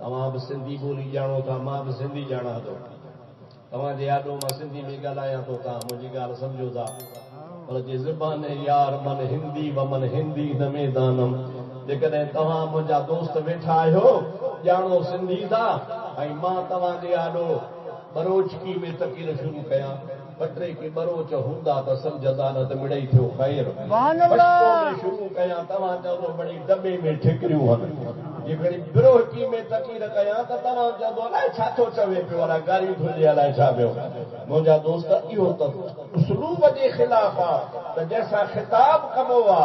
تمام بھی سندھی بولی جانو تھا ماں بھی سندھی جانا تو تمام جی آڈو میں سندھی میں گالایا تو تھا مجھے گال سمجھو تھا پر جی زبان یار من ہندی و من ہندی نمے دانم جے تمام مجھا دوست بیٹھا ہو جانو سندھی تھا ماں تمام جی آڈو بروچکی میں تقیر شروع کیا پٹرے کی بروچ ہوندا تو سمجھدا نہ تے مڑئی تھو خیر پشتو میں شروع کیا تمام جو بڑی ڈبے میں ٹھکریوں ہن جے بڑی بروچکی میں تقیر کیا تو تمام جو الائے چھا تو چوے پیو والا گاڑی تھوڑی الائے چھا پیو مجھا دوست ایو تو اسلوب جے خلاف تے جیسا خطاب کبو وا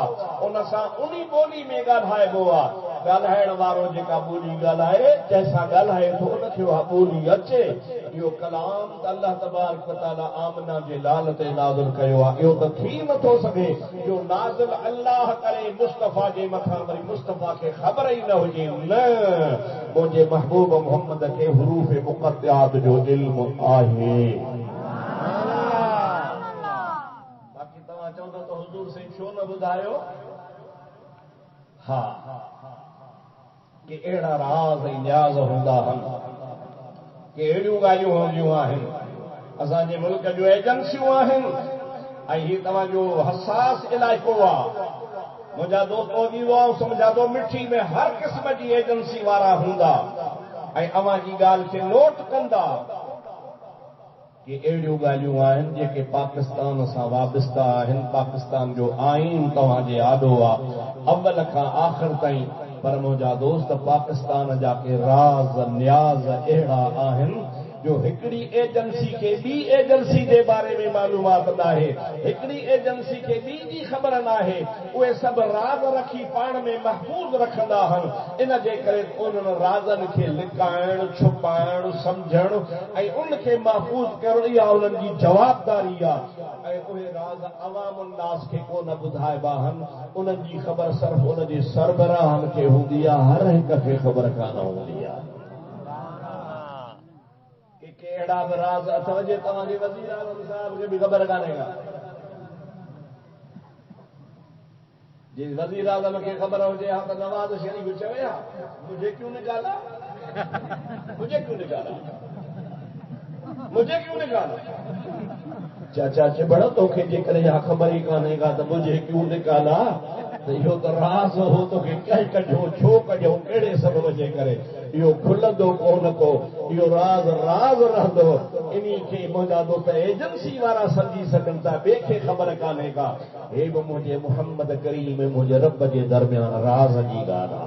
ان سا انہی بولی میں ڳالهائے بو وا ڳالهائڻ وارو جيڪا ٻولي ڳالهائے جيسا ڳالهائے تو ان کي وا ٻولي اچي اهو کلام اللہ تبارک و تعالی آمنا جي لال تے نازل کيو آ اهو ته ٿي نٿو سگهي جو نازل اللہ کرے مصطفیٰ جي مٿان وری مصطفیٰ کي خبر ئي نہ هجي نه منهنجي محبوب محمد کي حروف مقطعات جو علم آهي باقي تما چوندو تو حضور سے چھو نہ ٻڌايو ہاں کہ اڑا راز ۽ نیاز ہوندا ہن کہ اڑیوں ڳالهيون هونديون آهن اسان جي ملڪ جو ایجنسيون آهن ۽ هي توهان جو حساس علائقو آهي مجھا دوست ہوگی وہ سمجھا دو مٹھی میں ہر قسم کی ایجنسی وارا ہوندا ۽ اوان جي ڳالهه کي نوٹ کندا کہ اهڙيون ڳالهيون آهن جيڪي پاڪستان سان وابستہ آهن پاڪستان جو آئين توهان جي آڏو آهي اول کان آخر تائیں پر مجھا دوست پاکستان جا کے راز نیاز اہڑا آہن جو ہکڑی ایجنسی کے بی ایجنسی دے بارے میں معلومات نہ ہے ہکڑی ایجنسی کے بی جی خبر نہ ہے وہ سب راز رکھی پان میں محفوظ رکھندا ہن ان جے کرے انہن رازن کے لکائن چھپائن سمجھن اے ان کے محفوظ کرن یا انہن کی جوابداری اے اوہ راز عوام الناس کے کو نہ بدھائے باہن انہن کی خبر صرف ان جی سربراہن کے ہوندی ہر ایک کے خبر کانہ ہوندی کیڑا راز اتو جے تمہاری وزیر اعظم صاحب کے بھی خبر کانے گا جی وزیر اعظم کی خبر ہو جائے ہاں نواز شریف چوے ہاں مجھے کیوں نکالا مجھے کیوں نکالا مجھے کیوں نکالا چاچا چبڑا تو کہ جے کرے یہاں خبر ہی کانے گا تو مجھے کیوں نکالا تو یہ تو راز ہو تو کہ کہیں کجھو چھو کجھو کیڑے سب وجہ کرے یہ کھلندو کون کو یہ راز راز رہندو انہی کے مجھا دوست ایجنسی وارا سمجھی سکن تا بے کے خبر کانے کا اے وہ مجھے محمد کریم مجھے رب کے درمیان راز جی گانا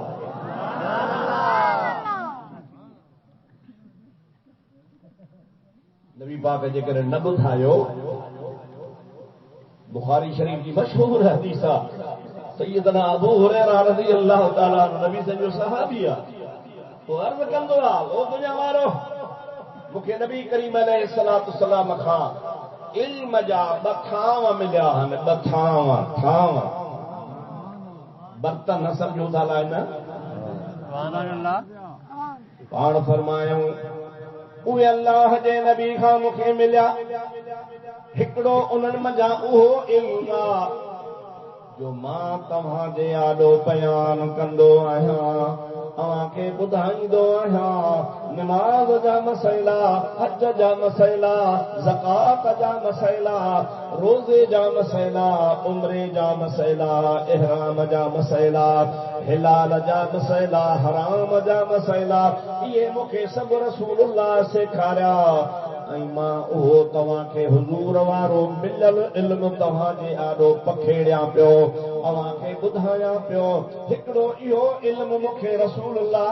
نبی پاک جے کرے نہ ٻڌايو بخاری شریف کی مشہور حدیثہ سیدنا ابو ہریرہ رضی اللہ تعالی عنہ نبی سے جو صحابی تو عرض کندو او دنیا وارو مکھے نبی کریم علیہ الصلوۃ والسلام کھا علم جا بکھاواں ملیا ہن بکھاواں برتن نہ سمجھو تھا لائنا سبحان اللہ پاڑ فرمایوں اوے اللہ جے نبی کھا مکھے ملیا ہکڑو انہن مجا اوہو علم جو ماں تمہاں جے آڈو بیان کندو آہاں اوہاں کے ٻدھائیندو آہاں نماز جا مسئلہ حج جا مسئلہ زکات جا مسئلہ روزے جا مسئلہ عمرے جا مسئلہ احرام جا مسئلہ حلال جا مسئلہ حرام جا مسئلہ یہ مکھے سب رسول اللہ سے کھاریا ماں اوہ تواں کے حضور وارو ملل علم تواں جے آڈو پکھیڑیا پیو اواں کے ٻدھایا پیو ہکڑو اہو علم مکھے رسول اللہ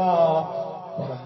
آ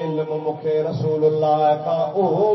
علم مکھے رسول اللہ کا اوہ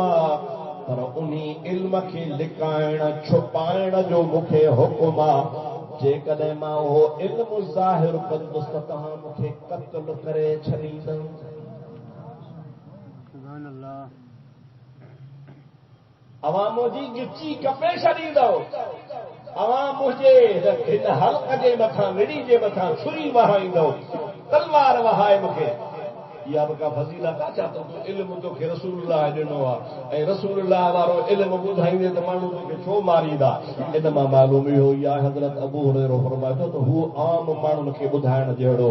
آ پر انہی علم کے لکائن چھپائن جو مکھے حکم آ جے کدے ماں اوہ علم ظاہر کندس تہاں مکھے قتل کرے چھڈیندم سبحان اللہ عوام جی گچی کپے چھڈیندو عوام مجھے ہن حلق جے مٿاں نڑی جے مٿاں چھری وہائیندو تلوار وہائے مکھے یا بکا فضیلت کا چاہتا تو علم تو کہ رسول اللہ ڏنو ہے رسول اللہ وارو علم ٻڌائيندے ته ماڻهو تو ڇو ماريندا ان ما معلوم هو يا حضرت ابو هريره فرمايو تو هو عام ماڻهن کي ٻڌائڻ جهڙو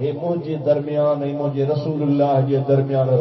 هي منهنجي درميان ۽ منهنجي رسول الله جي درميان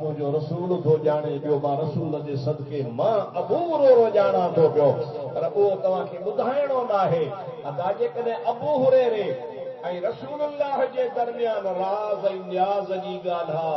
منهنجو رسول ٿو ڄاڻي ٻيو ما رسول جي صدقي ما ابو هريره ڄاڻا ٿو پيو پر اهو توهان کي ٻڌائڻو ناهي ادا جيڪڏهن ابو هريره ۽ رسول الله جي درميان راز ۽ نیاز جي ڳالهه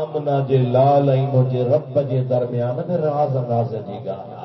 آمنا جي لال ۽ منهنجي رب جي درميان ۾ راز ناز جي ڳالهه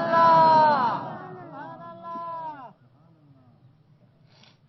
الله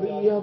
30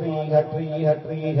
30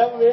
90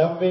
90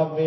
90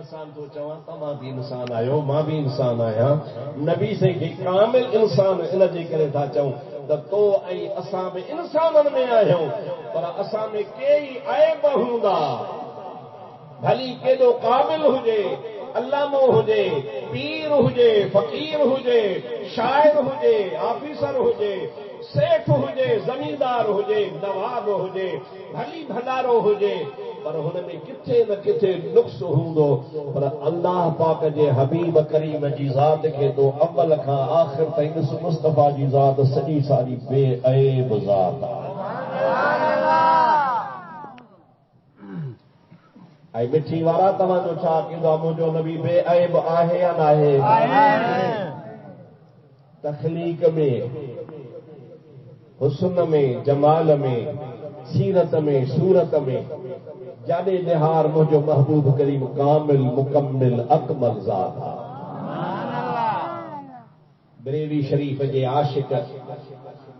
انسان تو چواں تمام بھی انسان آیو ماں بھی انسان آیا نبی سے کہ کامل انسان ان جے کرے تھا چوں تو ای اساں بھی انسانن میں آیوں پر اساں میں کئی عیب ہوندا بھلی کیڑو قابل ہوجے علامو ہوجے پیر ہوجے فقیر ہوجے شاعر ہوجے آفیسر ہوجے سیٹھ ہوجے زمیندار ہوجے نواب ہوجے بھلی بھنڈارو ہوجے پر ہن میں کتھے نہ کتھے نقص ہوندو پر اللہ پاک جے حبیب کریم جی ذات کے تو اول کھان آخر تائیں مصطفیٰ جی ذات سڄی ساری بے عیب ذات اے مٹھی وارا تمہاں جو چھا کیندو مجھو نبی بے عیب آہے یا ناہے تخلیق میں حسن میں جمال میں سیرت میں صورت میں جانے نہار مجھو محبوب کریم کامل مکمل اکمل ذات بریلی شریف جے عاشق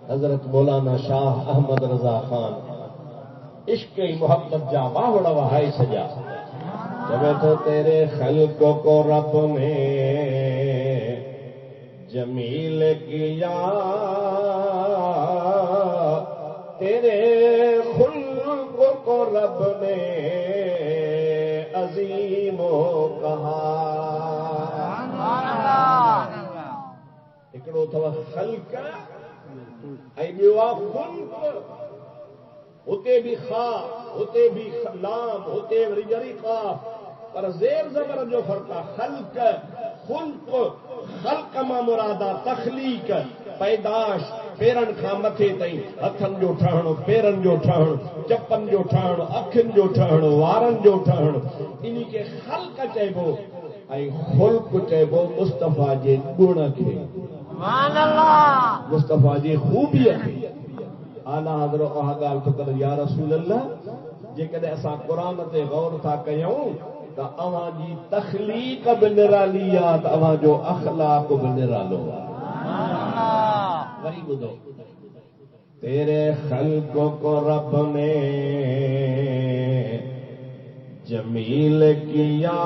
حضرت مولانا شاہ احمد رضا خان عشق محبت جا باہڑا وہائی سجا جب تو تیرے خلق کو رب نے جمیل کیا تیرے خلق کو رب نے عظیم کہا ایکڑو تھا خلق اے بیوا خلق ہوتے بھی خواہ ہوتے بھی لام ہوتے رجری خواہ پر زیر زبر جو فرقہ خلق ماں مرادہ تخلیق پیداش پیرن کھا متھے تائیں ہتھن جو ٹھہن پیرن جو ٹھہن چپن جو ٹھہن اکھن جو ٹھہن وارن جو ٹھہن انہی کے خلق چئبو اے خلق چئبو مصطفیٰ جے گن کے سبحان اللہ مصطفیٰ جے خوبیت آلہ حضرت گال تو کر یا رسول اللہ جے کدے اساں قرآن تے غور تھا کیوں تا اواں جی تخلیق بھی نرالی یا تا اواں جو اخلاق بھی نرالو وری بدو تیرے خلق کو رب نے جمیل کیا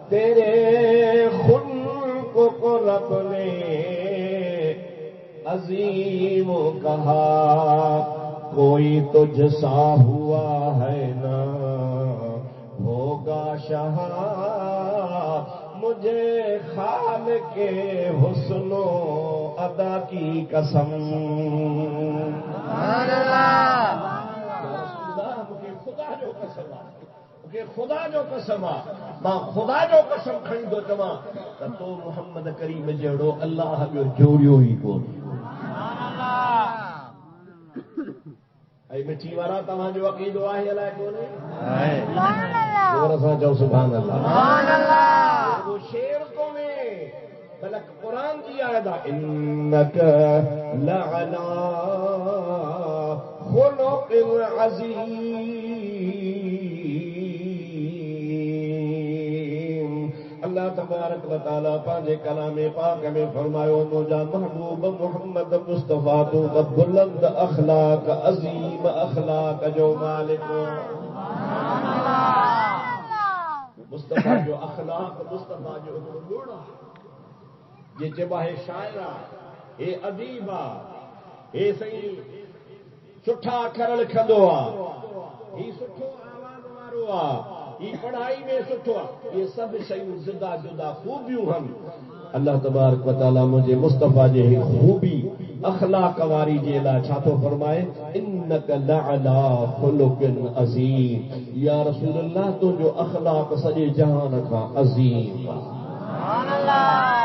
تیرے خلق کو رب نے عظیم کہا کوئی تجھ سا ہوا ہے نہ ہوگا شاہ مجھے خالق کے حسن و ادا کی قسم خدا جو قسم ماں خدا جو قسم کھڑی دو چواں تو محمد کریم جڑو اللہ جو جوڑیو ہی کو اے مٹھی وارا تمہاں جو عقیدو آہے الائے کونے اور اساں جو سبحان اللہ وہ شعر کونے بلک قرآن کی آیت انک لعلا خلق عظیم اللہ تبارک و تعالیٰ پانچے کلام پاک میں فرمایو مجھا محبوب محمد مصطفیٰ تو بلند اخلاق عظیم اخلاق جو مالک مصطفیٰ جو اخلاق مصطفیٰ جو گوڑا یہ چبا ہے شاعرہ اے ادیبہ اے صحیح سٹھا کھرل کھدو ہی سٹھو آواز مارو یہ پڑھائی میں سٹھو یہ سب شیوں جدا جدا خوبیوں ہم اللہ تبارک و تعالی مجھے مصطفیٰ جے خوبی اخلاق واری جے لا چھا تو فرمائے انک لعلا خلق عظیم یا رسول اللہ تو جو اخلاق سجے جہان کا عظیم سبحان اللہ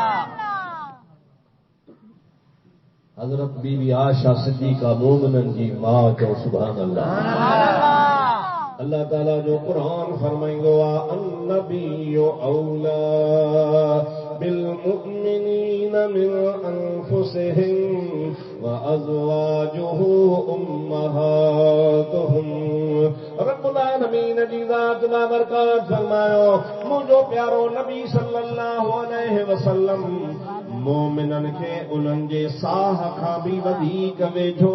حضرت بی بی عائشہ صدیقہ مومنن جی ماں جو سبحان اللہ اللہ تعالیٰ جو قرآن فرمائیں گو النبی اولا بالمؤمنین من انفسهم وازواجه امہاتهم رب العالمین جی ذات بابرکات فرماؤ مجھو پیارو نبی صلی اللہ علیہ وسلم مومنن کے انہن جے ساہ کھا بھی ودیک ویجھو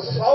100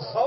100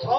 100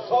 100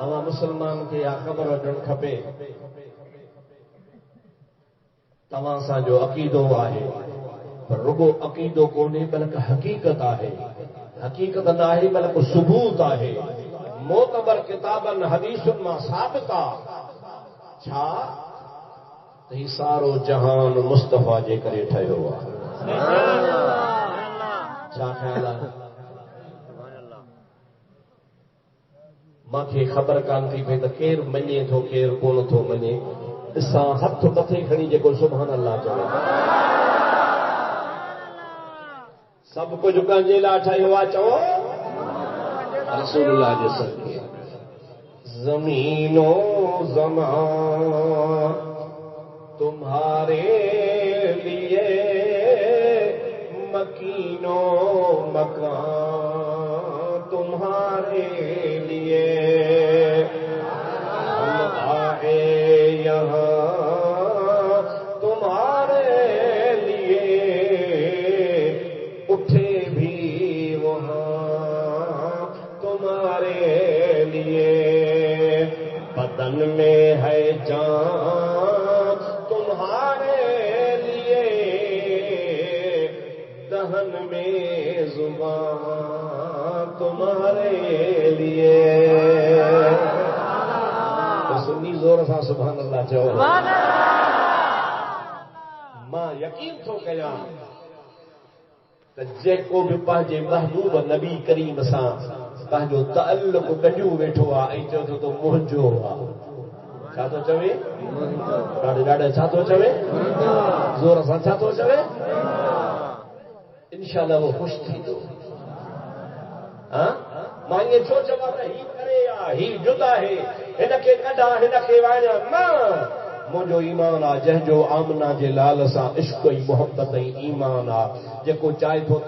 اما مسلمان کے یا خبر وٹن کھپے تمام سا جو عقیدو ہے پر رگو عقیدو کونے بلکہ حقیقت ہے حقیقت نہ ہے بلکہ ثبوت ہے معتبر کتابن حدیثن ما ثابتا چھا ہی سارو جہان مصطفیٰ جے کرے ٹھہرو ہوا چھا خیال ہے ماں کے خبر کان تھی پہ تو کیر منے تھو کیر کون تھو منے اساں ہتھ متھے کھڑی جے کو سبحان اللہ چوے سب کچھ کنجے لا ٹھہرو ہوا چو رسول اللہ جے صدقے زمین و زمان تمہارے لیے مکین و مکان تمہارے لیے ہم آئے یہاں تمہارے لیے اٹھے بھی وہاں تمہارے لیے بدن میں ہے جان تمہارے لیے دہن میں زبان تمہارے لیے سنی زور سا سبحان اللہ چاہو ماں یقین تو کیا جے کو بھی پہنچے محبوب نبی کریم سا پہنچو تعلق کجو ویٹھو آ ای چو تو مہنجو آ چھا تو چوے ڈاڑے ڈاڑے چھا تو چوے زور سا چھا تو چوے انشاءاللہ وہ خوش تھی دو ہاں ماں یہ چھو چوا تا ہی کرے یا ہی جدا ہے ہن کے کڈا ہن کے وایا نا مجھو ایمان آ جہجو آمنا جے لال سا عشق ای محبت ای ایمان آ جکو چاہے تو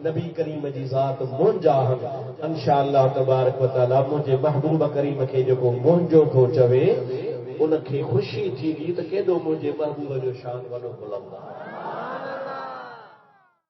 نبی کریم جی ذات منجا ہم انشاءاللہ تبارک و تعالی مجھے محبوب کریم کے جکو منجو تو چوے ان کے خوشی تھی دی تو کیدو مجھے محبوب جو شان وڈو بلند